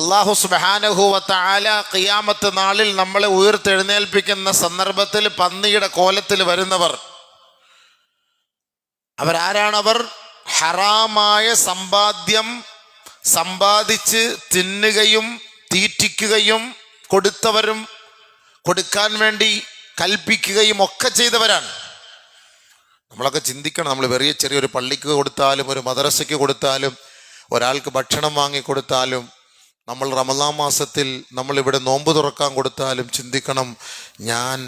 അല്ലാഹു സുബ്ഹാനഹു വ തആല ഖിയാമത്ത് നാളിൽ നമ്മളെ ഉയർത്തെഴുന്നേൽപ്പിക്കുന്ന സന്ദർഭത്തിൽ പന്നിയുടെ കോലത്തിൽ വരുന്നവർ അവരാരാണവർ? ഹറാമായ സമ്പാദ്യം സമ്പാദിച്ച് തിന്നുകയും തീറ്റിക്കുകയും കൊടുത്തവരും കൊടുക്കാൻ വേണ്ടി കൽപ്പിക്കുകയും ഒക്കെ ചെയ്തവരാണ്. നമ്മളൊക്കെ ചിന്തിക്കണം. നമ്മൾ ചെറിയൊരു പള്ളിക്ക് കൊടുത്താലും ഒരു മദ്രസയ്ക്ക് കൊടുത്താലും ഒരാൾക്ക് ഭക്ഷണം വാങ്ങിക്കൊടുത്താലും നമ്മൾ റമളാൻ മാസത്തിൽ നമ്മളിവിടെ നോമ്പ് തുറക്കാൻ കൊടുത്താലും ചിന്തിക്കണം, ഞാൻ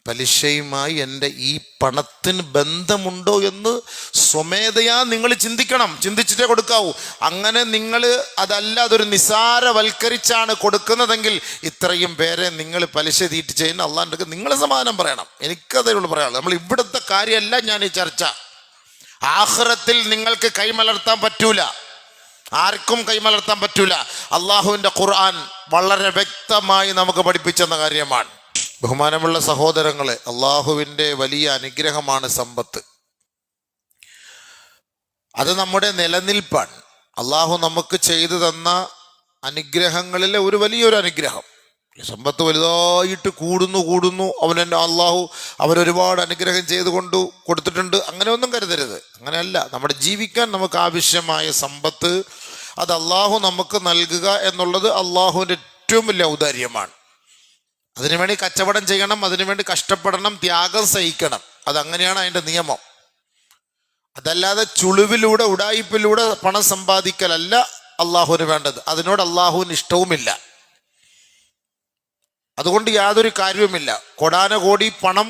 പലിശയുമായി എൻ്റെ ഈ പണത്തിന് ബന്ധമുണ്ടോ എന്ന് സ്വമേധയാ നിങ്ങൾ ചിന്തിക്കണം. ചിന്തിച്ചിട്ടേ കൊടുക്കാവൂ. അങ്ങനെ നിങ്ങൾ അതൊരു നിസാരവൽക്കരിച്ചാണ് കൊടുക്കുന്നതെങ്കിൽ ഇത്രയും പേരെ നിങ്ങൾ പലിശ തീറ്റി ചെയ്യുന്ന അള്ളാഹ് നിങ്ങൾ സമാധാനം പറയണം. എനിക്കതേ ഉള്ളൂ പറയാനുള്ളത്. നമ്മൾ ഇവിടുത്തെ കാര്യമല്ല ഞാൻ ഈ ചർച്ച. ആഖിറത്തിൽ നിങ്ങൾക്ക് കൈമലർത്താൻ പറ്റൂല, ആർക്കും കൈമലർത്താൻ പറ്റൂല. അള്ളാഹുവിൻ്റെ ഖുർആൻ വളരെ വ്യക്തമായി നമുക്ക് പഠിപ്പിച്ചെന്ന കാര്യമാണ്. ബഹുമാനമുള്ള സഹോദരങ്ങളെ, അള്ളാഹുവിൻ്റെ വലിയ അനുഗ്രഹമാണ് സമ്പത്ത്. അത് നമ്മുടെ നിലനിൽപ്പാണ്. അള്ളാഹു നമുക്ക് ചെയ്തു തന്ന അനുഗ്രഹങ്ങളിലെ ഒരു വലിയൊരു അനുഗ്രഹം. സമ്പത്ത് വലുതായിട്ട് കൂടുന്നു അള്ളാഹു അവരൊരുപാട് അനുഗ്രഹം ചെയ്ത് കൊടുത്തിട്ടുണ്ട്. അങ്ങനെ ഒന്നും കരുതരുത്. അങ്ങനെയല്ല. നമ്മുടെ ജീവിക്കാൻ നമുക്ക് ആവശ്യമായ സമ്പത്ത് അത് അള്ളാഹു നമുക്ക് നൽകുക എന്നുള്ളത് അള്ളാഹുവിൻ്റെ ഏറ്റവും വലിയ ഔദാര്യമാണ്. അതിനുവേണ്ടി കച്ചവടം ചെയ്യണം, അതിനുവേണ്ടി കഷ്ടപ്പെടണം, ത്യാഗം സഹിക്കണം. അതങ്ങനെയാണ് അതിൻ്റെ നിയമം. അതല്ലാതെ ചുളിവിലൂടെ ഉടായിപ്പിലൂടെ പണം സമ്പാദിക്കലല്ല അള്ളാഹുവിന് വേണ്ടത്. അതിനോട് അള്ളാഹുവിന് ഇഷ്ടവുമില്ല. അതുകൊണ്ട് യാതൊരു കാര്യവുമില്ല. കോടാനകോടി പണം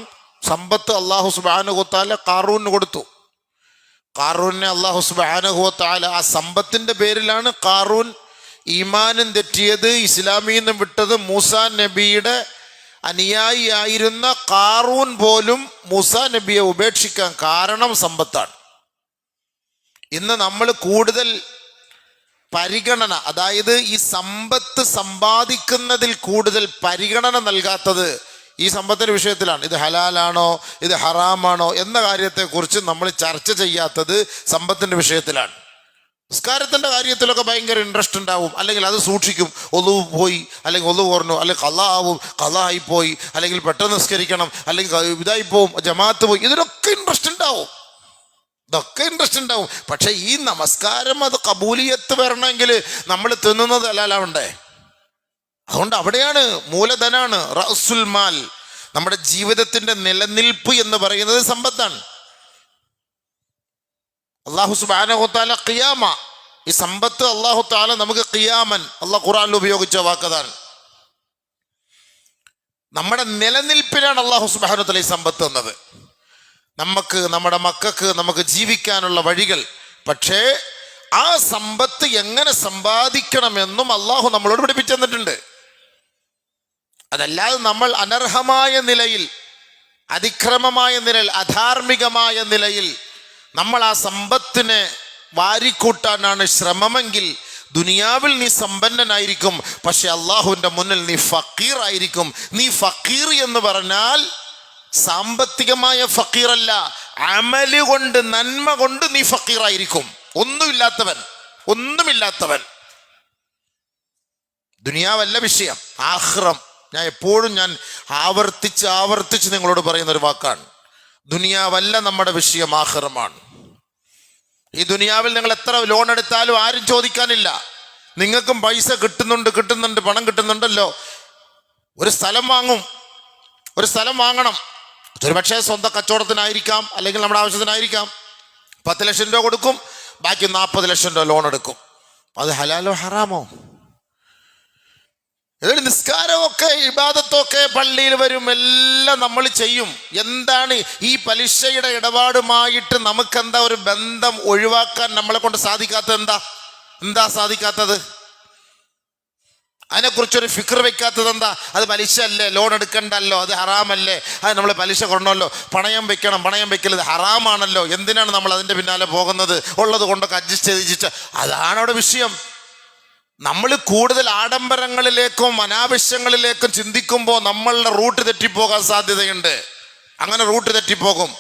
സമ്പത്ത് അള്ളാഹു സുബ്ഹാനഹു വ തആല ഖാറൂന് കൊടുത്തു. ഖാറൂനെ അള്ളാഹു സുബ്ഹാനഹു വ തആല ആ സമ്പത്തിൻ്റെ പേരിലാണ് ഖാറൂൻ ഈമാനും തെറ്റിയത്, ഇസ്ലാമിൽ നിന്നും വിട്ടത്. മൂസാ നബിയുടെ അനുയായിയായിരുന്ന ഖാറൂൻ പോലും മൂസാ നബിയെ ഉപേക്ഷിക്കാൻ കാരണം സമ്പത്താണ്. ഇന്ന് നമ്മൾ കൂടുതൽ പരിഗണന, അതായത് ഈ സമ്പത്ത് സമ്പാദിക്കുന്നതിൽ കൂടുതൽ പരിഗണന നൽകാത്തത് ഈ സമ്പത്തിൻ്റെ വിഷയത്തിലാണ്. ഇത് ഹലാലാണോ ഇത് ഹറാമാണോ എന്ന കാര്യത്തെക്കുറിച്ച് നമ്മൾ ചർച്ച ചെയ്യാത്തത് സമ്പത്തിൻ്റെ വിഷയത്തിലാണ്. നിസ്കാരത്തിൻ്റെ കാര്യത്തിലൊക്കെ ഭയങ്കര ഇൻട്രസ്റ്റ് ഉണ്ടാവും, അല്ലെങ്കിൽ അത് സൂക്ഷിക്കും. ഒളു പോയി, അല്ലെങ്കിൽ ഒളു കുറഞ്ഞു, അല്ലെങ്കിൽ ഖളാ ആവും, ഖളാ ആയിപ്പോയി, അല്ലെങ്കിൽ പെട്ടെന്ന് നിസ്കരിക്കണം, അല്ലെങ്കിൽ ഇതായി പോവും, ജമാഅത്ത് പോയി, ഇതിനൊക്കെ ഇൻട്രസ്റ്റ് ഉണ്ടാവും. ഇതൊക്കെ ഇൻട്രസ്റ്റ് ഉണ്ടാവും. പക്ഷെ ഈ നമസ്കാരം അത് കബൂലിയത്ത് വരണമെങ്കിൽ നമ്മൾ തിന്നുന്നത് ഹലാലാവണ്ടേ? അതുകൊണ്ട് അവിടെയാണ് മൂലധനാണ് റഅസുൽ മാൽ. നമ്മുടെ ജീവിതത്തിന്റെ നിലനിൽപ്പ് എന്ന് പറയുന്നത് സമ്പത്താണ്. അല്ലാഹു സുബ്ഹാനഹു വ തആല ഖിയാമ, ഈ സമ്പത്ത് അല്ലാഹു തആല നമുക്ക് ഖിയാമൻ അല്ലാഹു ഖുർആനിൽ ഉപയോഗിച്ച വാക്കതാണ്. നമ്മുടെ നിലനിൽപ്പിനാണ് അല്ലാഹു സുബ്ഹാനഹു വ തആല ഈ സമ്പത്ത് എന്നത്. നമുക്ക്, നമ്മുടെ മക്കൾക്ക് നമുക്ക് ജീവിക്കാനുള്ള വഴികൾ. പക്ഷേ ആ സമ്പത്ത് എങ്ങനെ സമ്പാദിക്കണമെന്നും അല്ലാഹു നമ്മളോട് പഠിപ്പിച്ചു തന്നിട്ടുണ്ട്. അതല്ലാതെ നമ്മൾ അനർഹമായ നിലയിൽ, അതിക്രമമായ നിലയിൽ, അധാർമികമായ നിലയിൽ നമ്മൾ ആ സമ്പത്തിനെ വാരിക്കൂട്ടാനാണ് ശ്രമമെങ്കിൽ ദുനിയാവിൽ നീ സമ്പന്നനായിരിക്കും, പക്ഷെ അള്ളാഹുവിൻ്റെ മുന്നിൽ നീ ഫക്കീറായിരിക്കും. നീ ഫക്കീർ എന്ന് പറഞ്ഞാൽ സാമ്പത്തികമായ ഫക്കീറല്ല, അമല് കൊണ്ട്, നന്മ കൊണ്ട് നീ ഫക്കീറായിരിക്കും. ഒന്നുമില്ലാത്തവൻ. ദുനിയാവല്ല വിഷയം, ആഖിറം. ഞാൻ ആവർത്തിച്ച് നിങ്ങളോട് പറയുന്ന ഒരു വാക്കാണ്. ദുനിയാവല്ല നമ്മുടെ വിഷയം, ആഖിറമാണ്. ഈ ദുനിയാവിൽ നിങ്ങൾ എത്ര ലോൺ എടുത്താലും ആരും ചോദിക്കാനില്ല. നിങ്ങൾക്കും പൈസ കിട്ടുന്നുണ്ട്, പണം കിട്ടുന്നുണ്ടല്ലോ. ഒരു സ്ഥലം വാങ്ങണം. ഒരു പക്ഷേ സ്വന്തം കച്ചവടത്തിനായിരിക്കാം, അല്ലെങ്കിൽ നമ്മുടെ ആവശ്യത്തിനായിരിക്കാം. 10 ലക്ഷം രൂപ കൊടുക്കും, ബാക്കി 40 ലക്ഷം രൂപ ലോൺ എടുക്കും. അത് ഹലാലോ ഹറാമോ? ഇതിൽ നിസ്കാരമൊക്കെ ഇബാദത്തൊക്കെ പള്ളിയിൽ വരും, എല്ലാം നമ്മൾ ചെയ്യും. എന്താണ് ഈ പലിശയുടെ ഇടപാടുമായിട്ട് നമുക്കെന്താ ഒരു ബന്ധം ഒഴിവാക്കാൻ നമ്മളെ കൊണ്ട് സാധിക്കാത്തത്? എന്താ സാധിക്കാത്തത്? അതിനെക്കുറിച്ചൊരു ഫിക്ർ വെക്കാത്തത് എന്താ? അത് പലിശ അല്ലേ, ലോൺ എടുക്കണ്ടല്ലോ, അത് ഹറാമല്ലേ, അത് നമ്മൾ പലിശ കൊണ്ടല്ലോ, പണയം വെക്കൽ ഇത് ഹറാമാണല്ലോ, എന്തിനാണ് നമ്മൾ അതിൻ്റെ പിന്നാലെ പോകുന്നത്? ഉള്ളത് കൊണ്ടൊക്കെ അഡ്ജസ്റ്റ് ചെയ്തിട്ട്, അതാണ് അവിടെ വിഷയം. നമ്മൾ കൂടുതൽ ആഡംബരങ്ങളിലേക്കും അനാവശ്യങ്ങളിലേക്കും ചിന്തിക്കുമ്പോൾ നമ്മളുടെ റൂട്ട് തെറ്റിപ്പോകാൻ സാധ്യതയുണ്ട്. അങ്ങനെ റൂട്ട് തെറ്റിപ്പോകും.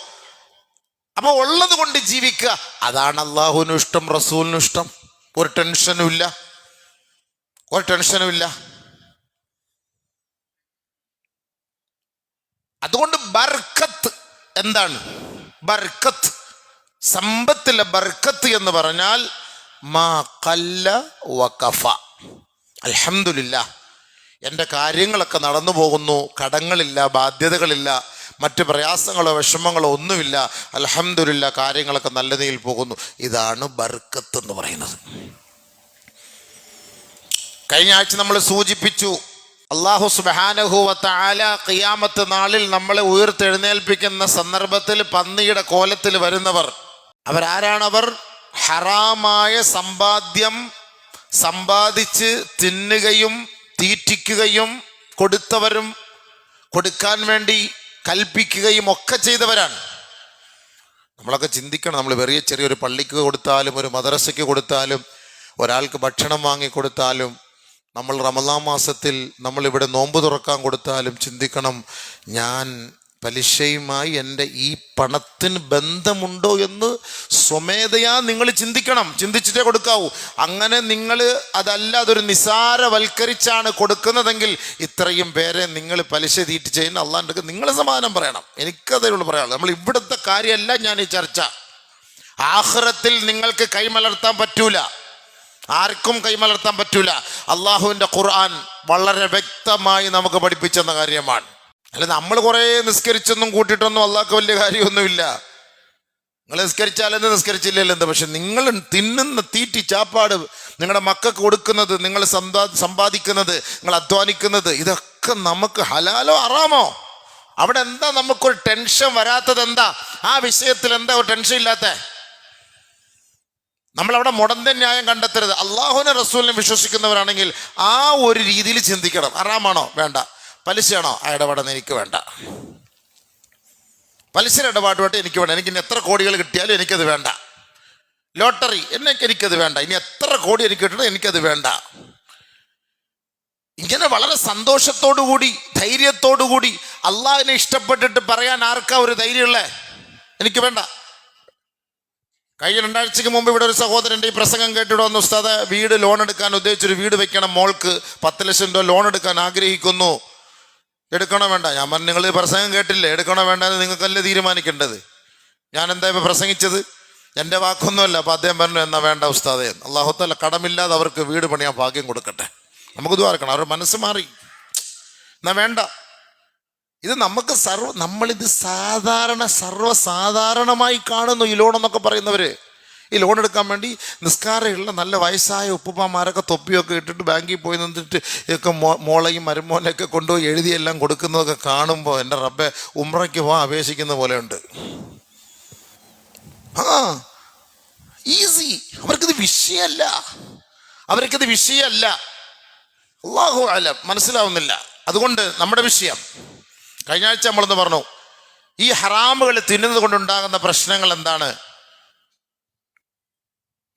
അപ്പോൾ ഉള്ളത് കൊണ്ട് ജീവിക്കുക, അതാണ് അള്ളാഹുവിനും ഇഷ്ടം, റസൂലിനും ഇഷ്ടം. ഒരു ടെൻഷനും ഇല്ല, ഒരു ടെൻഷനും ഇല്ല. അതുകൊണ്ട് ബർക്കത്ത് എന്താണ്? ബർക്കത്ത്, സമ്പത്തിലെ ബർക്കത്ത് എന്ന് പറഞ്ഞാൽ മാ ഖല്ല വഖഫ. അൽഹംദുലില്ലാഹ്, എൻ്റെ കാര്യങ്ങളൊക്കെ നടന്നു പോകുന്നു, കടങ്ങളില്ല, ബാധ്യതകളില്ല, മറ്റ് പ്രയാസങ്ങളോ വിഷമങ്ങളോ ഒന്നുമില്ല, അൽഹംദുലില്ലാഹ്, കാര്യങ്ങളൊക്കെ നല്ല രീതിയിൽ പോകുന്നു. ഇതാണ് ബർക്കത്ത് എന്ന് പറയുന്നത്. കഴിഞ്ഞ ആഴ്ച നമ്മൾ സൂചിപ്പിച്ചു, അല്ലാഹു സുബ്ഹാനഹു വ തആല ഖിയാമത്ത് നാളിൽ നമ്മളെ ഉയർത്തെഴുന്നേൽപ്പിക്കുന്ന സന്ദർഭത്തിൽ പന്നിയുടെ കോലത്തിൽ വരുന്നവർ അവരാരാണവർ? ഹറാമായ സമ്പാദ്യം സമ്പാദിച്ച് തിന്നുകയും തീറ്റിക്കുകയും കൊടുത്തവരും കൊടുക്കാൻ വേണ്ടി കൽപ്പിക്കുകയും ഒക്കെ ചെയ്തവരാണ്. നമ്മളൊക്കെ ചിന്തിക്കണം, നമ്മൾ ചെറിയൊരു പള്ളിക്ക് കൊടുത്താലും ഒരു മദ്രസയ്ക്ക് കൊടുത്താലും ഒരാൾക്ക് ഭക്ഷണം വാങ്ങിക്കൊടുത്താലും നമ്മൾ റമളാൻ മാസത്തിൽ നമ്മളിവിടെ നോമ്പ് തുറക്കാൻ കൊടുത്താലും ചിന്തിക്കണം, ഞാൻ പലിശയുമായി എൻ്റെ ഈ പണത്തിന് ബന്ധമുണ്ടോ എന്ന് സ്വമേധയാ നിങ്ങൾ ചിന്തിക്കണം. ചിന്തിച്ചിട്ടേ കൊടുക്കാവൂ. അങ്ങനെ നിങ്ങൾ അതല്ല, അതൊരു നിസാരവൽക്കരിച്ചാണ് കൊടുക്കുന്നതെങ്കിൽ ഇത്രയും പേരെ നിങ്ങൾ പലിശ തീറ്റി ചെയ്യുന്ന അള്ളാൻ്റെ നിങ്ങൾ സമാധാനം പറയണം. എനിക്കതേ ഉള്ളൂ പറയാനുള്ളൂ. നമ്മൾ ഇവിടുത്തെ കാര്യമല്ല ഞാൻ ഈ ചർച്ച. ആഖിറത്തിൽ നിങ്ങൾക്ക് കൈമലർത്താൻ പറ്റൂല, ആർക്കും കൈമലർത്താൻ പറ്റൂല. അള്ളാഹുവിൻ്റെ ഖുർആൻ വളരെ വ്യക്തമായി നമുക്ക് പഠിപ്പിച്ചെന്ന കാര്യമാണ്. അല്ല, നമ്മൾ കുറേ നിസ്കരിച്ചൊന്നും കൂട്ടിയിട്ടൊന്നും അള്ളാഹ്ക്ക് വലിയ കാര്യമൊന്നുമില്ല. നിങ്ങൾ നിസ്കരിച്ചാലെന്ത് നിസ്കരിച്ചില്ലല്ലോ എന്ത്, പക്ഷെ നിങ്ങൾ തിന്നുന്ന തീറ്റി ചാപ്പാട്, നിങ്ങളുടെ മക്കൾക്ക് കൊടുക്കുന്നത്, നിങ്ങൾ സമ്പാദിക്കുന്നത്, നിങ്ങൾ അധ്വാനിക്കുന്നത്, ഇതൊക്കെ നമുക്ക് ഹലാലോ ഹറാമോ? അവിടെ എന്താ നമുക്കൊരു ടെൻഷൻ വരാത്തത്? എന്താ ആ വിഷയത്തിൽ എന്താ ഒരു ടെൻഷൻ ഇല്ലാത്ത? നമ്മളവിടെ മുടന്ത ന്യായം കണ്ടെത്തരുത്. അള്ളാഹുവിനെ റസൂലിനെ വിശ്വസിക്കുന്നവരാണെങ്കിൽ ആ ഒരു രീതിയിൽ ചിന്തിക്കണം. ഹറാമാണോ? വേണ്ട. പലിശയാണോ? ആ ഇടപാടെന്ന് എനിക്ക് വേണ്ട. പലിശ ഇടപാടുമായിട്ട് എനിക്ക് വേണ്ട. എനിക്കിനി എത്ര കോടികൾ കിട്ടിയാലും എനിക്കത് വേണ്ട. ലോട്ടറി എനിക്കത് വേണ്ട. ഇനി എത്ര കോടി എനിക്ക് കിട്ടണം, എനിക്കത് വേണ്ട. ഇങ്ങനെ വളരെ സന്തോഷത്തോടുകൂടി ധൈര്യത്തോടുകൂടി അള്ളാഹിനെ ഇഷ്ടപ്പെട്ടിട്ട് പറയാൻ ആർക്കാ ഒരു ധൈര്യമുള്ളേ? എനിക്ക് വേണ്ട. കഴിഞ്ഞ 2 ആഴ്ചക്ക് മുമ്പ് ഇവിടെ ഒരു സഹോദരൻ്റെ ഈ പ്രസംഗം കേട്ടിവിടെ വന്നു, ഉസ്താദ് വീട് ലോൺ എടുക്കാൻ ഉദ്ദേശിച്ചൊരു വീട് വെക്കണം, മോൾക്ക് 10 ലക്ഷം രൂപ ലോൺ എടുക്കാൻ ആഗ്രഹിക്കുന്നു, എടുക്കണോ വേണ്ട? ഞാൻ പറഞ്ഞു, നിങ്ങൾ പ്രസംഗം കേട്ടില്ലേ, എടുക്കണോ വേണ്ട എന്ന് നിങ്ങൾക്കല്ലേ തീരുമാനിക്കേണ്ടത്. ഞാൻ എന്താ ഇപ്പം പ്രസംഗിച്ചത്? എൻ്റെ വാക്കൊന്നുമല്ല. അപ്പം അദ്ദേഹം പറഞ്ഞു, എന്നാ വേണ്ട ഉസ്താദേ, അല്ലാഹു തആല കടമില്ലാതെ അവർക്ക് വീട് പണിയാൻ ഭാഗ്യം കൊടുക്കട്ടെ, നമുക്ക് ദുആ ചെയ്യണം. അവരുടെ മനസ്സ് മാറി, എന്നാ വേണ്ട. ഇത് നമുക്ക് നമ്മളിത് സർവ്വസാധാരണമായി കാണുന്നു. ഈ ലോൺ എന്നൊക്കെ പറയുന്നവർ ഈ ലോൺ എടുക്കാൻ വേണ്ടി നിസ്കാരമുള്ള നല്ല വയസ്സായ ഉപ്പുപ്പമാരൊക്കെ തൊപ്പിയൊക്കെ ഇട്ടിട്ട് ബാങ്കിൽ പോയി നിന്നിട്ട് ഇതൊക്കെ മോളെയും മരുമോനെയൊക്കെ കൊണ്ടുപോയി എഴുതിയെല്ലാം കൊടുക്കുന്നതൊക്കെ കാണുമ്പോൾ എൻ്റെ റബ്ബെ, ഉംറയ്ക്ക് പോകാൻ അപേക്ഷിക്കുന്ന പോലെയുണ്ട്. ഈസി. അവർക്കിത് വിഷയമല്ല, അല്ലാഹു അലം, മനസ്സിലാവുന്നില്ല. അതുകൊണ്ട് നമ്മുടെ വിഷയം കഴിഞ്ഞ ആഴ്ച നമ്മളൊന്ന് പറഞ്ഞു, ഈ ഹറാമുകൾ തിന്നുന്നത് കൊണ്ടുണ്ടാകുന്ന പ്രശ്നങ്ങൾ എന്താണ്?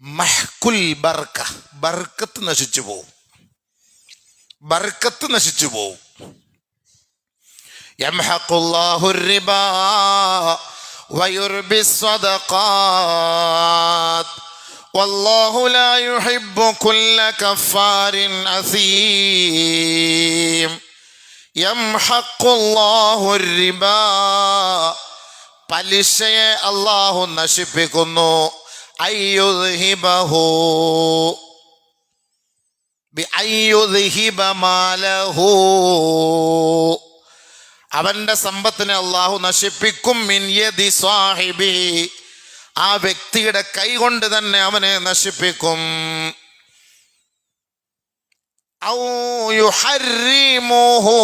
മഹ്കുൽ ബർക്ക, ബർക്കത്ത് നശിച്ചു പോവും. യംഹഖുല്ലാഹു റിബാ വയുർബി സ്വദഖാത്ത് വല്ലാഹു ലാ യുഹിബ്ബു കുല്ല കഫാരിൻ അസീം. യംഹഖുല്ലാഹു റിബാ, പലിശയെ അല്ലാഹു നശിപ്പിക്കുന്നു. അയ്യുദ്ഹിബഹു ബിഅയ്യുദ്ഹിബ മാലഹു, അവന്റെ സമ്പത്തിനെ അല്ലാഹു നശിപ്പിക്കും. മിൻ യദി സാഹിബി, ആ വ്യക്തിയുടെ കൈ കൊണ്ട് തന്നെ അവനെ നശിപ്പിക്കും. ഔ യുഹർരിമുഹു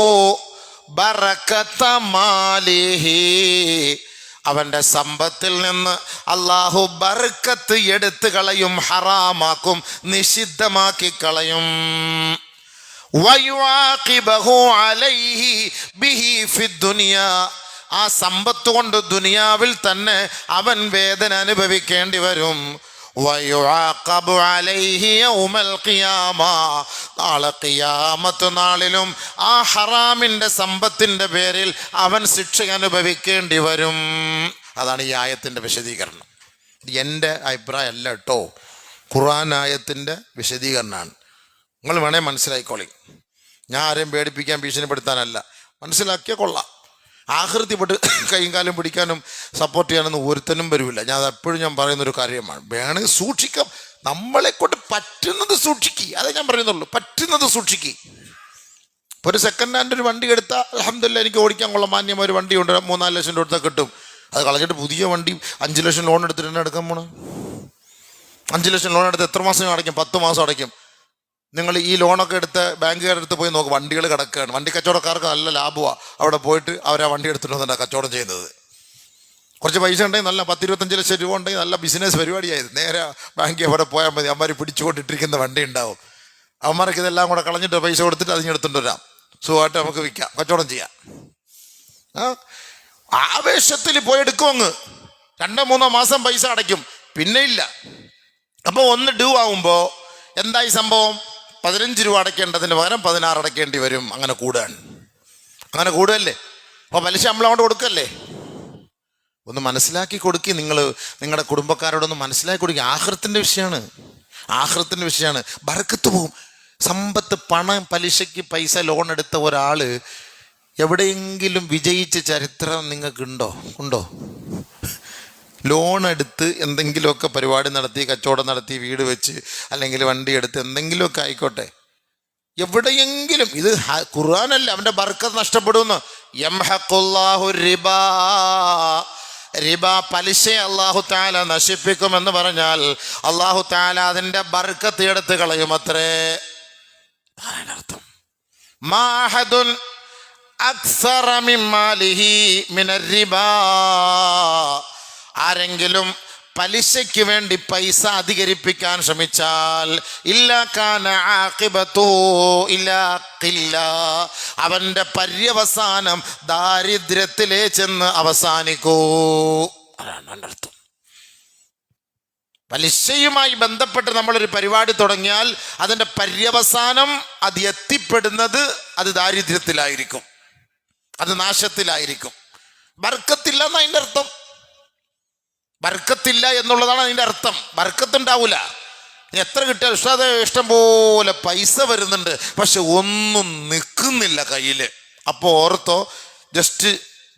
ബറകത മാലിഹി, അവന്റെ സമ്പത്തിൽ നിന്ന് അല്ലാഹു ബർക്കത്ത് എടുത്തു കളയും, ഹറാമാക്കും, നിഷിദ്ധമാക്കി കളയും. വയുആഖിബഹു അലൈഹി ബിഹി ഫിദ്ദുനിയ, ആ സമ്പത്ത് കൊണ്ട് ദുനിയാവിൽ തന്നെ അവൻ വേദന അനുഭവിക്കേണ്ടി വരും. വയുആഖബു അലൈഹി യൗമൽ ഖിയാമ, നാളെ ഖിയാമത്ത് നാളിലും ആ ഹറാമിൻ്റെ സമ്പത്തിൻ്റെ പേരിൽ അവൻ ശിക്ഷ അനുഭവിക്കേണ്ടി വരും. അതാണ് ഈ ആയത്തിൻ്റെ വിശദീകരണം. എൻ്റെ അഭിപ്രായം അല്ല കേട്ടോ, ഖുർആൻ ആയത്തിൻ്റെ വിശദീകരണമാണ്. നിങ്ങൾ വേണേ മനസ്സിലായിക്കോളി. ഞാൻ ആരെയും പേടിപ്പിക്കാൻ ഭീഷണിപ്പെടുത്താനല്ല, മനസ്സിലാക്കിയ കൊള്ളാം. ആകൃതിപ്പെട്ട് കൈയും കാലും പിടിക്കാനും സപ്പോർട്ട് ചെയ്യാനൊന്നും ഒരുത്തനും വരില്ല. ഞാൻ എപ്പോഴും ഞാൻ പറയുന്നൊരു കാര്യമാണ്, വേണമെങ്കിൽ സൂക്ഷിക്കാം. നമ്മളെ കൊണ്ട് പറ്റുന്നത് സൂക്ഷിക്കുക, അതേ ഞാൻ പറയുന്നുള്ളൂ. പറ്റുന്നത് സൂക്ഷിക്കുക. ഇപ്പോൾ ഒരു സെക്കൻഡ് ഹാൻഡ് ഒരു വണ്ടി എടുത്താൽ അൽഹംദുലില്ലാഹ് എനിക്ക് ഓടിക്കാൻ കൊള്ളാം, മാന്യമായ ഒരു വണ്ടി ഉണ്ട്, 3-4 ലക്ഷം രൂപ എടുത്താൽ കിട്ടും. അത് കളഞ്ഞിട്ട് പുതിയ വണ്ടി 5 ലക്ഷം ലോൺ എടുത്തിട്ട് തന്നെ എടുക്കാൻ പോണം. 5 ലക്ഷം ലോൺ എടുത്ത് എത്ര മാസം അടയ്ക്കും? 10 മാസം അടയ്ക്കും. നിങ്ങൾ ഈ ലോണൊക്കെ എടുത്ത് ബാങ്കുകാരുടെ അടുത്ത് പോയി നോക്കും, വണ്ടികൾ കിടക്കുകയാണ്. വണ്ടി കച്ചവടക്കാർക്ക് നല്ല ലാഭമാണ്. അവിടെ പോയിട്ട് അവരാ വണ്ടി എടുത്തിട്ട് വന്നിട്ടാണ് കച്ചവടം ചെയ്യുന്നത്. കുറച്ച് പൈസ ഉണ്ടെങ്കിൽ നല്ല 10-25 ലക്ഷം രൂപ ഉണ്ടെങ്കിൽ നല്ല ബിസിനസ് പരിപാടിയായത്. നേരെ ബാങ്കിൽ അവിടെ പോയാൽ മതി, അവന്മാർ പിടിച്ചുകൊണ്ടിട്ടിരിക്കുന്ന വണ്ടി ഉണ്ടാവും. അവന്മാർക്ക് ഇതെല്ലാം കൂടെ കളഞ്ഞിട്ട് പൈസ കൊടുത്തിട്ട് അതിഞ്ഞെടുത്തുകൊണ്ട് വരാം, സുഖമായിട്ട് നമുക്ക് വിൽക്കാം, കച്ചവടം ചെയ്യാം. ആവേശത്തിൽ പോയി എടുക്കും, അങ്ങ് 2-3 മാസം പൈസ അടയ്ക്കും, പിന്നെ ഇല്ല. അപ്പോൾ ഒന്ന് ഡ്യൂ ആവുമ്പോൾ എന്തായി സംഭവം? 15 രൂപ അടയ്ക്കേണ്ടതിന് പകരം 16 അടയ്ക്കേണ്ടി വരും. അങ്ങനെ കൂടുകയല്ലേ? അപ്പോൾ പലിശ നമ്മളങ്ങോട്ട് കൊടുക്കല്ലേ? ഒന്ന് മനസ്സിലാക്കി കൊടുക്കുക. നിങ്ങൾ നിങ്ങളുടെ കുടുംബക്കാരോടൊന്ന് മനസ്സിലാക്കി കൊടുക്കുക. ആഖിറത്തിൻ്റെ വിഷയമാണ്. ബർക്കത്ത് പോവും. സമ്പത്ത്, പണം, പലിശയ്ക്ക് പൈസ ലോൺ എടുത്ത ഒരാൾ എവിടെയെങ്കിലും വിജയിച്ച ചരിത്രം നിങ്ങൾക്കുണ്ടോ? ലോൺ എടുത്ത് എന്തെങ്കിലുമൊക്കെ പരിപാടി നടത്തി, കച്ചവടം നടത്തി, വീട് വെച്ച് അല്ലെങ്കിൽ വണ്ടി എടുത്ത് എന്തെങ്കിലുമൊക്കെ ആയിക്കോട്ടെ, എവിടെയെങ്കിലും, ഇത് ഖുർആനല്ല, അവൻ്റെ ബർക്കത്ത് നഷ്ടപ്പെടുമെന്ന്. യംഹഖുല്ലാഹു റിബാ, റിബ പലിശയെ അല്ലാഹു തആല നശിപ്പിക്കുമെന്ന് പറഞ്ഞാൽ അല്ലാഹു തആല അതിൻ്റെ ബർക്കത്ത് എടുത്ത് കളയുമത്രേ. അർത്ഥം മാഹദുൻ അക്സറ മിൻ മാലിഹി മിനർ റിബാ, ആരെങ്കിലും പലിശയ്ക്ക് വേണ്ടി പൈസ അധികരിപ്പിക്കാൻ ശ്രമിച്ചാൽ അവന്റെ പര്യവസാനം ദാരിദ്ര്യത്തിലേ ചെന്ന് അവസാനിക്കൂ. അതാണ് എൻ്റെ അർത്ഥം. പലിശയുമായി ബന്ധപ്പെട്ട് നമ്മളൊരു പരിപാടി തുടങ്ങിയാൽ അതിൻ്റെ പര്യവസാനം അത് എത്തിപ്പെടുന്നത് അത് ദാരിദ്ര്യത്തിലായിരിക്കും, അത് നാശത്തിലായിരിക്കും. ബർക്കത്തില്ല എന്നാ അതിൻ്റെ അർത്ഥം. ബർക്കത്തില്ല എന്നുള്ളതാണ് അതിൻ്റെ അർത്ഥം. ബർക്കത്തുണ്ടാവൂല. എത്ര കിട്ടിയാൽ ഉസ്താദേ ഇഷ്ടം പോലെ പൈസ വരുന്നുണ്ട്, പക്ഷെ ഒന്നും നിൽക്കുന്നില്ല കയ്യിൽ. അപ്പോൾ ഓർത്തോ, ജസ്റ്റ്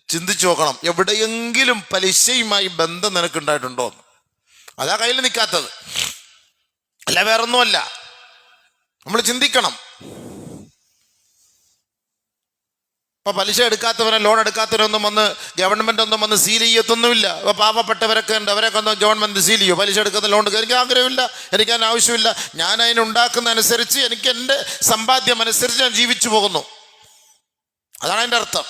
ചിന്തിച്ചു നോക്കണം, എവിടെയെങ്കിലും പലിശയുമായി ബന്ധം നിനക്കുണ്ടായിട്ടുണ്ടോ? അതാ കയ്യിൽ നിൽക്കാത്തത്, അല്ല വേറൊന്നുമല്ല. നമ്മൾ ചിന്തിക്കണം. ഇപ്പോൾ പലിശ എടുക്കാത്തവനെ, ലോൺ എടുക്കാത്തവരൊന്നും വന്ന് ഗവൺമെൻറ് ഒന്നും വന്ന് സീൽ ചെയ്യത്തൊന്നുമില്ല. ഇപ്പോൾ പാവപ്പെട്ടവരൊക്കെ ഉണ്ട്, അവരൊക്കെ ഒന്ന് ഗവൺമെൻറ് സീൽ ചെയ്യും. പലിശ എടുക്കുന്ന ലോൺ എടുക്കുക എനിക്ക് ആഗ്രഹമില്ല, എനിക്കതിന് ആവശ്യമില്ല. ഞാൻ അതിനുണ്ടാക്കുന്ന അനുസരിച്ച്, എനിക്ക് എൻ്റെ സമ്പാദ്യം അനുസരിച്ച് ഞാൻ ജീവിച്ചു പോകുന്നു. അതാണ് അതിൻ്റെ അർത്ഥം.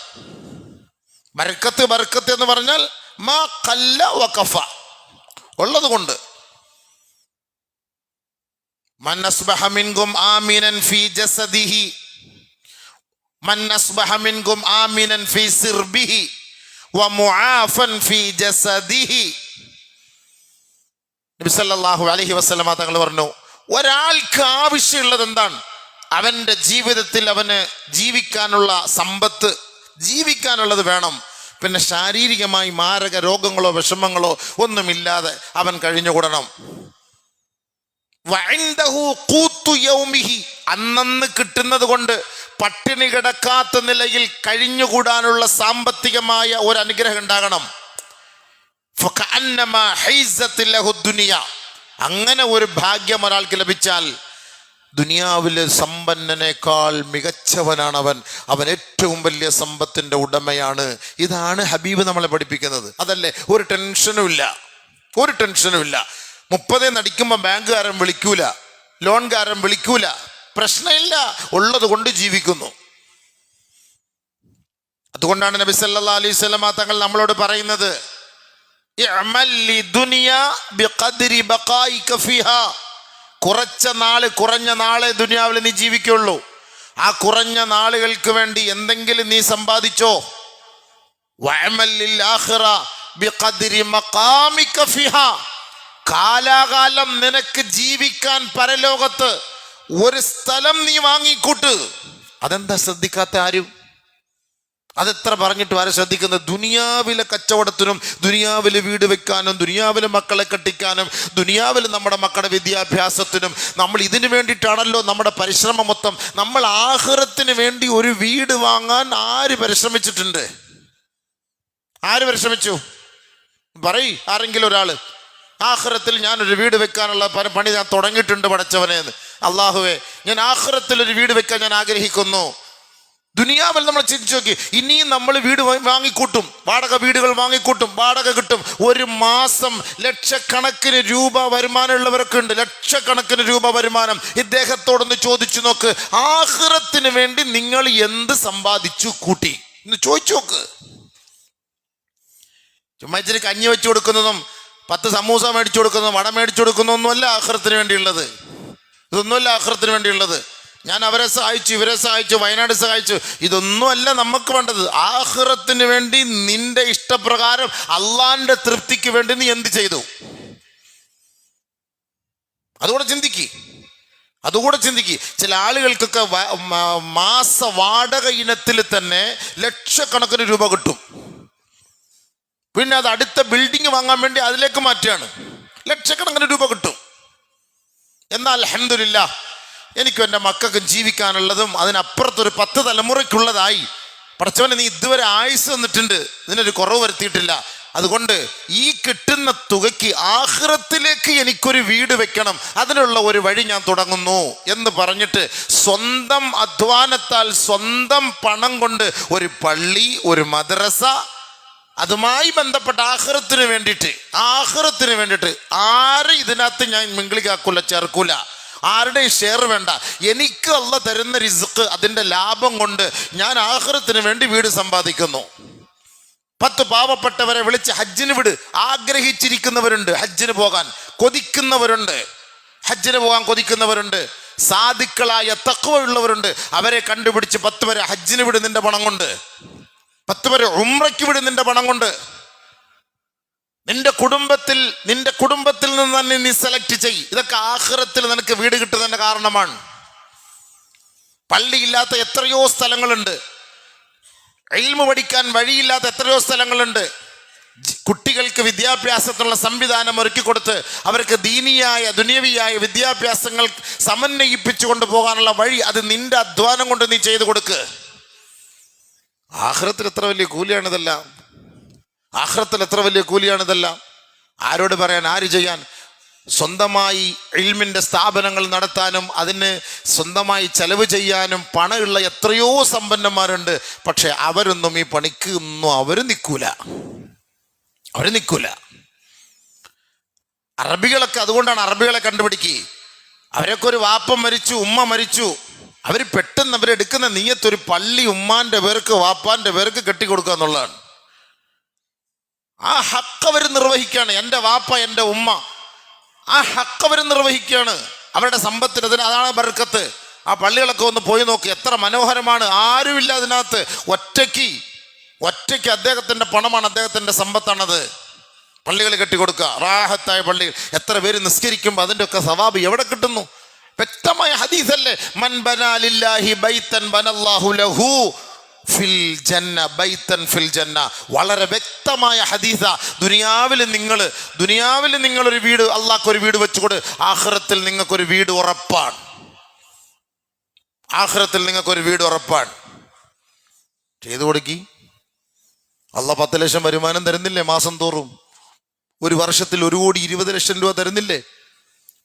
ബർക്കത്ത് എന്ന് പറഞ്ഞാൽ മാ ഖല്ല വഖഫ, ഉള്ളത് കൊണ്ട്. മൻ അസ്ബഹ മിൻകും ആമിനൻ ഫീ ജസദിഹി മൻ അസ്ബഹ മിൻകും ആമിനൻ ഫീ സിർബിഹി വമുആഫൻ ഫീ ജസദിഹി. നബി സല്ലല്ലാഹു അലൈഹി വസല്ലമ തങ്ങൾ പറഞ്ഞു, ഒരാൾക്ക് ആവശ്യമുള്ളത് എന്താണ്? അവൻ്റെ ജീവിതത്തിൽ അവന് ജീവിക്കാനുള്ള സമ്പത്ത്, ജീവിക്കാനുള്ളത് വേണം. പിന്നെ ശാരീരികമായി മാരക രോഗങ്ങളോ വിഷമങ്ങളോ ഒന്നുമില്ലാതെ അവൻ കഴിഞ്ഞുകൂടണം. അന്നന്ന് കിട്ടുന്നത് കൊണ്ട് പട്ടിണി കിടക്കാത്ത നിലയിൽ കഴിഞ്ഞുകൂടാനുള്ള സാമ്പത്തികമായ ഒരു അനുഗ്രഹം ഉണ്ടാകണം. അങ്ങനെ ഒരു ഭാഗ്യം ഒരാൾക്ക് ലഭിച്ചാൽ ദുനിയാവിലെ സമ്പന്നനേക്കാൾ മികച്ചവനാണ് അവൻ. അവൻ ഏറ്റവും വലിയ സമ്പത്തിൻ്റെ ഉടമയാണ്. ഇതാണ് ഹബീബ് നമ്മളെ പഠിപ്പിക്കുന്നത്. അതല്ലേ? ഒരു ടെൻഷനും ഇല്ല. 30 നടിക്കുമ്പോൾ ബാങ്കുകാരൻ വിളിക്കൂല, ലോൺകാരൻ വിളിക്കൂല, പ്രശ്നമില്ല, ഉള്ളത് കൊണ്ട് ജീവിക്കുന്നു. അതുകൊണ്ടാണ് നബി സല്ലല്ലാഹു അലൈഹി വസല്ലം തങ്ങൾ നമ്മളോട് പറയുന്നത്, കുറഞ്ഞ നാളെ ദുനിയാവിൽ നീ ജീവിക്കുള്ളൂ. ആ കുറഞ്ഞ നാളുകൾക്ക് വേണ്ടി എന്തെങ്കിലും നീ സമ്പാദിച്ചോ. കാലാകാലം നിനക്ക് ജീവിക്കാൻ പരലോകത്ത് ഒരു സ്ഥലം നീ വാങ്ങിക്കൂട്ട്. അതെന്താ ശ്രദ്ധിക്കാത്ത ആരും? അതെത്ര പറഞ്ഞിട്ട് ആരെ ശ്രദ്ധിക്കുന്നത്? ദുനിയാവിലെ കച്ചവടത്തിനും ദുനിയാവിലെ വീട് വെക്കാനും ദുനിയാവിലെ മക്കളെ കെട്ടിക്കാനും ദുനിയാവിലെ നമ്മുടെ മക്കളുടെ വിദ്യാഭ്യാസത്തിനും നമ്മൾ ഇതിനു വേണ്ടിയിട്ടാണല്ലോ നമ്മുടെ പരിശ്രമം മൊത്തം. നമ്മൾ ആഖിറത്തിന് വേണ്ടി ഒരു വീട് വാങ്ങാൻ ആര് പരിശ്രമിച്ചിട്ടുണ്ട്? ആര് പരിശ്രമിച്ചു? പറയ് ആരെങ്കിലും ഒരാള്. ആഖിറത്തിൽ ഞാനൊരു വീട് വെക്കാനുള്ള പണി ഞാൻ തുടങ്ങിയിട്ടുണ്ട് പടച്ചവനേന്ന്. അള്ളാഹുവേ, ഞാൻ ആഖിറത്തിൽ ഒരു വീട് വെക്കാൻ ഞാൻ ആഗ്രഹിക്കുന്നു. ദുനിയാവിൽ നമ്മൾ ചിന്തിച്ചു നോക്കി, ഇനിയും നമ്മൾ വീട് വാങ്ങിക്കൂട്ടും, വാടക വീടുകൾ വാങ്ങിക്കൂട്ടും, വാടക കിട്ടും. ഒരു മാസം ലക്ഷക്കണക്കിന് രൂപ വരുമാനമുള്ളവരൊക്കെ ഉണ്ട്, ലക്ഷക്കണക്കിന് രൂപ വരുമാനം. ഇദ്ദേഹത്തോടൊന്ന് ചോദിച്ചു നോക്ക്, ആഖിറത്തിന് വേണ്ടി നിങ്ങൾ എന്ത് സമ്പാദിച്ചു കൂട്ടി എന്ന് ചോദിച്ചു നോക്ക്. ചുമ്മാ ഇച്ചിരി കഞ്ഞി വെച്ചു കൊടുക്കുന്നതും 10 സമൂസ മേടിച്ചു കൊടുക്കുന്നതും വട മേടിച്ചു കൊടുക്കുന്നതൊന്നുമല്ല ആഖിറത്തിന് വേണ്ടിയുള്ളത്. ഇതൊന്നുമല്ല ആഖിറത്തിന് വേണ്ടിയുള്ളത്. ഞാൻ അവരെ സഹായിച്ചു, ഇവരെ സഹായിച്ചു, വയനാട് സഹായിച്ചു, ഇതൊന്നുമല്ല നമുക്ക് വേണ്ടത്. ആഖിറത്തിന് വേണ്ടി നിന്റെ ഇഷ്ടപ്രകാരം അള്ളാന്റെ തൃപ്തിക്ക് വേണ്ടി നീ എന്ത് ചെയ്തു? അതുകൂടെ ചിന്തിക്ക്. ചില ആളുകൾക്കൊക്കെ മാസ വാടക ഇനത്തിൽ തന്നെ ലക്ഷക്കണക്കിന് രൂപ കിട്ടും. പിന്നെ അത് അടുത്ത ബിൽഡിംഗ് വാങ്ങാൻ വേണ്ടി അതിലേക്ക് മാറ്റുകയാണ്, ലക്ഷക്കണക്കിന് രൂപ കിട്ടും. എന്നാൽ അൽഹംദുലില്ലാഹ് എനിക്കും എൻ്റെ മക്കൾക്കും ജീവിക്കാനുള്ളതും അതിനപ്പുറത്തൊരു 10 തലമുറയ്ക്കുള്ളതായി പടച്ചവനെ നീ ഇതുവരെ ആയുസ് തന്നിട്ടുണ്ട്, ഇതിനൊരു കുറവ് വരുത്തിയിട്ടില്ല. അതുകൊണ്ട് ഈ കിട്ടുന്ന തുകയ്ക്ക് ആഖിറത്തിലേക്ക് എനിക്കൊരു വീട് വെക്കണം, അതിനുള്ള ഒരു വഴി ഞാൻ തുടങ്ങുന്നു എന്ന് പറഞ്ഞിട്ട് സ്വന്തം അധ്വാനത്താൽ സ്വന്തം പണം കൊണ്ട് ഒരു പള്ളി, ഒരു മദ്രസ, അതുമായി ബന്ധപ്പെട്ട ആഖിറത്തിന് വേണ്ടിയിട്ട് ആര് ഇതിനകത്ത് ഞാൻ മിങ്കിളിക്കാക്കൂല, ചേർക്കൂല, ആരുടെയും ഷെയർ വേണ്ട. എനിക്ക് അള്ളാഹ് തരുന്ന റിസ്ക്, അതിൻ്റെ ലാഭം കൊണ്ട് ഞാൻ ആഖിറത്തിന് വേണ്ടി വീട് സമ്പാദിക്കുന്നു. 10 പാവപ്പെട്ടവരെ വിളിച്ച് ഹജ്ജിന് വിട്. ആഗ്രഹിച്ചിരിക്കുന്നവരുണ്ട്, ഹജ്ജിന് പോകാൻ കൊതിക്കുന്നവരുണ്ട്, സാദിക്കളായ തഖ്വയുള്ളവരുണ്ട്. അവരെ കണ്ടുപിടിച്ച് 10 വരെ ഹജ്ജിന് വിട് നിന്റെ പണം കൊണ്ട്, 10 വരെ ഉംറയ്ക്ക് വിട് നിന്റെ പണം കൊണ്ട്. നിന്റെ കുടുംബത്തിൽ നിന്ന് തന്നെ നീ സെലക്ട് ചെയ്യ്. ഇതൊക്കെ ആഖിറത്തിൽ നിനക്ക് വീട് കിട്ടുന്നതിന്റെ കാരണമാണ്. പള്ളിയില്ലാത്ത എത്രയോ സ്ഥലങ്ങളുണ്ട്, ഇൽമു പഠിക്കാൻ വഴിയില്ലാത്ത എത്രയോ സ്ഥലങ്ങളുണ്ട്. കുട്ടികൾക്ക് വിദ്യാഭ്യാസത്തിനുള്ള സംവിധാനം ഒരുക്കി കൊടുത്ത് അവർക്ക് ദീനിയായ ദുനിയവിയായ വിദ്യാഭ്യാസങ്ങൾ സമന്വയിപ്പിച്ചു കൊണ്ടുപോകാനുള്ള വഴി അത് നിന്റെ അധ്വാനം കൊണ്ട് നീ ചെയ്തു കൊടുക്ക്. ആഖിറത്തിൽ എത്ര വലിയ കൂലിയാണിതെല്ലാം. ആരോട് പറയാൻ, ആര് ചെയ്യാൻ? സ്വന്തമായി ഇൽമിൻ്റെ സ്ഥാപനങ്ങൾ നടത്താനും അതിന് സ്വന്തമായി ചെലവ് ചെയ്യാനും പണമുള്ള എത്രയോ സമ്പന്നന്മാരുണ്ട്. പക്ഷെ അവരൊന്നും ഈ പണിക്ക് ഒന്നും അവർ നിൽക്കൂല. അറബികളൊക്കെ അതുകൊണ്ടാണ് അറബികളെ കണ്ടുപിടിക്കുക. അവരൊക്കെ ഒരു വാപ്പ മരിച്ചു, ഉമ്മ മരിച്ചു, അവർ പെട്ടെന്ന് അവരെടുക്കുന്ന നിയ്യത്തൊരു പള്ളി ഉമ്മാന്റെ പേർക്ക് വാപ്പാന്റെ പേർക്ക് കെട്ടിക്കൊടുക്കുക എന്നുള്ളതാണ്. ആ ഹക്ക് അവർ നിർവഹിക്കുകയാണ്. എൻ്റെ വാപ്പ എൻ്റെ ഉമ്മ, ആ ഹക്ക് അവർ നിർവഹിക്കുകയാണ്. അവരുടെ സമ്പത്തിന് അതാണ് ബർക്കത്ത്. ആ പള്ളികളൊക്കെ ഒന്ന് പോയി നോക്കി, എത്ര മനോഹരമാണ്. ആരുമില്ല അതിനകത്ത്, ഒറ്റയ്ക്ക് അദ്ദേഹത്തിൻ്റെ പണമാണ്, അദ്ദേഹത്തിൻ്റെ സമ്പത്താണത്. പള്ളികൾ കെട്ടിക്കൊടുക്കുക, റാഹത്തായ പള്ളികൾ. എത്ര പേര് നിസ്കരിക്കുമ്പോൾ അതിൻ്റെ ഒക്കെ സവാബ് എവിടെ കിട്ടുന്നു? വ്യക്തമായ ഹദീസല്ലേ, മൻ ബനാ ലില്ലാഹി ബൈതൻ ബനല്ലാഹു ലഹു ഫിൽ ജന്ന ബൈതൻ ഫിൽ ജന്ന. വളരെ വ്യക്തമായ ഹദീസ. ദുനിയാവിൽ നിങ്ങൾ ഒരു വീട്, അള്ളാഹ്ക്ക് ഒരു വീട് വെച്ചുകൊട്, ആഖിറത്തിൽ നിങ്ങൾക്കൊരു വീട് ഉറപ്പാണ്. ചെയ്തു കൊടുക്കി. അള്ളാഹ് 10 ലക്ഷം വരുമാനം തരുന്നില്ലേ മാസം തോറും? ഒരു വർഷത്തിൽ 1,20,00,000 രൂപ തരുന്നില്ലേ?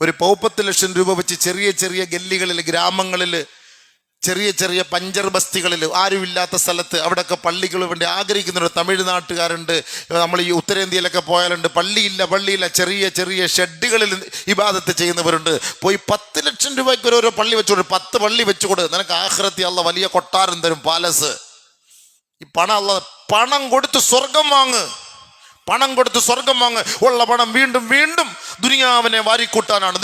ഒരു 40 ലക്ഷം രൂപ വെച്ച് ചെറിയ ഗല്ലികളിൽ, ഗ്രാമങ്ങളിൽ, ചെറിയ പഞ്ചർ ബസ്തികളിൽ, ആരുമില്ലാത്ത സ്ഥലത്ത് അവിടെയൊക്കെ പള്ളികൾ വേണ്ടി ആഗ്രഹിക്കുന്നവർ തമിഴ്നാട്ടുകാരുണ്ട്. നമ്മൾ ഈ ഉത്തരേന്ത്യയിലൊക്കെ പോയാലുണ്ട്. പള്ളിയില്ല, ചെറിയ ഷെഡുകളിൽ ഇബാദത്ത് ചെയ്യുന്നവരുണ്ട്. പോയി 10 ലക്ഷം രൂപയ്ക്ക് ഓരോ പള്ളി വെച്ചുകൊടു, 10 പള്ളി വെച്ചുകൊടു, നിനക്ക് ആഖിറത്തിൽ അള്ളാഹ് വലിയ കൊട്ടാരം തരും, പാലസ്. ഈ പണം കൊടുത്ത് സ്വർഗം വാങ്ങ്. ഉള്ള പണം വീണ്ടും ദുനിയാവിനെ വാരിക്കൂട്ടാനാണ്.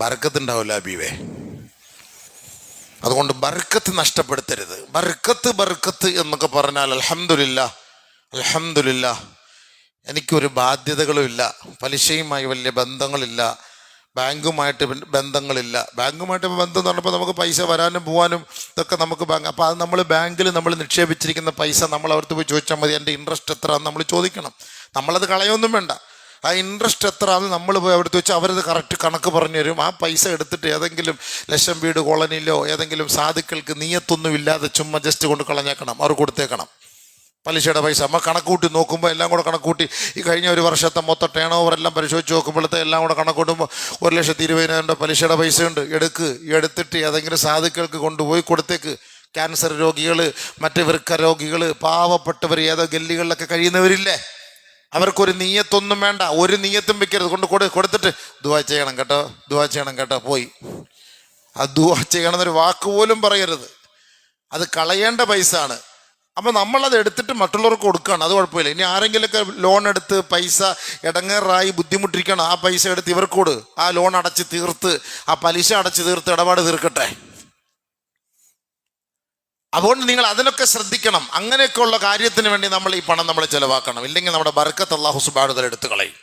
ബർക്കത്തുണ്ടാവില്ല ഹബീബേ. അതുകൊണ്ട് ബർക്കത്ത് നഷ്ടപ്പെടുത്തരുത്. ബർക്കത്ത് എന്നൊക്കെ പറഞ്ഞാൽ അൽഹംദുലില്ലാ എനിക്കൊരു ബാധ്യതകളും ഇല്ല, പലിശയുമായി വലിയ ബന്ധങ്ങളില്ല, ബാങ്കുമായിട്ട് ബന്ധങ്ങളില്ല. ബാങ്കുമായിട്ട് ബന്ധം എന്ന് പറഞ്ഞപ്പോൾ നമുക്ക് പൈസ വരാനും പോകാനും ഇതൊക്കെ നമുക്ക് ബാങ്ക്. അപ്പോൾ അത് നമ്മൾ ബാങ്കിൽ നമ്മൾ നിക്ഷേപിച്ചിരിക്കുന്ന പൈസ നമ്മൾ അവർക്ക് പോയി ചോദിച്ചാൽ മതി, എൻ്റെ ഇൻട്രസ്റ്റ് എത്രയാണെന്ന് നമ്മൾ ചോദിക്കണം. നമ്മളത് കളയൊന്നും വേണ്ട. ആ ഇൻട്രസ്റ്റ് എത്രയാണെന്ന് നമ്മൾ പോയി അവിടുത്തെ വെച്ചാൽ അവരത് കറക്റ്റ് കണക്ക് പറഞ്ഞു തരും. ആ പൈസ എടുത്തിട്ട് ഏതെങ്കിലും ലക്ഷം വീട് കോളനിയിലോ ഏതെങ്കിലും സാധുക്കൾക്ക് നീയത്തൊന്നും ഇല്ലാതെ ചുമ്മാ ജസ്റ്റ് കൊണ്ട് കളഞ്ഞേക്കണം, അവർ കൊടുത്തേക്കണം. പലിശയുടെ പൈസ നമ്മൾ കണക്കൂട്ടി നോക്കുമ്പോൾ എല്ലാം കൂടെ കണക്കൂട്ടി ഈ കഴിഞ്ഞ ഒരു വർഷത്തെ മൊത്തം ടേൺ ഓവർ എല്ലാം പരിശോധിച്ച് നോക്കുമ്പോഴത്തെ എല്ലാം കൂടെ കണക്കൂട്ടുമ്പോൾ 1,20,000 പലിശയുടെ പൈസ ഉണ്ട്. എടുത്തിട്ട് ഏതെങ്കിലും സാധുക്കൾക്ക് കൊണ്ടുപോയി കൊടുത്തേക്ക്. ക്യാൻസർ രോഗികൾ, മറ്റ് വൃക്ക രോഗികൾ, പാവപ്പെട്ടവർ, ഏതോ ഗല്ലികളിലൊക്കെ കഴിയുന്നവരില്ലേ, അവർക്കൊരു നീയത്തൊന്നും വേണ്ട, ഒരു നീയത്തും വെക്കരുത്. കൊടുത്തിട്ട് ദുആ ചെയ്യണം കേട്ടോ, ദുആ ചെയ്യണം കേട്ടോ, പോയി. ആ ദുആ ചെയ്യണമെന്നൊരു വാക്ക് പോലും പറയരുത്. അത് കളയേണ്ട പൈസ ആണ്. അപ്പം നമ്മളത് എടുത്തിട്ട് മറ്റുള്ളവർക്ക് കൊടുക്കുകയാണ്, അത് കുഴപ്പമില്ല. ഇനി ആരെങ്കിലുമൊക്കെ ലോൺ എടുത്ത് പൈസ ഇടങ്ങേറായി ബുദ്ധിമുട്ടിരിക്കണം, ആ പൈസ എടുത്ത് ഇവർക്ക് കൊടു. ആ ലോൺ അടച്ച് തീർത്ത്, ആ പലിശ അടച്ച് തീർത്ത് ഇടപാട് തീർക്കട്ടെ. അതുകൊണ്ട് നിങ്ങൾ അതിനൊക്കെ ശ്രദ്ധിക്കണം. അങ്ങനെയൊക്കെയുള്ള കാര്യത്തിന് വേണ്ടി നമ്മൾ ഈ പണം നമ്മൾ ചിലവാക്കണം. ഇല്ലെങ്കിൽ നമ്മുടെ ബർക്കത്ത് അല്ലാഹു സുബ്ഹാനഹു വ തആല എടുത്തു കളയും.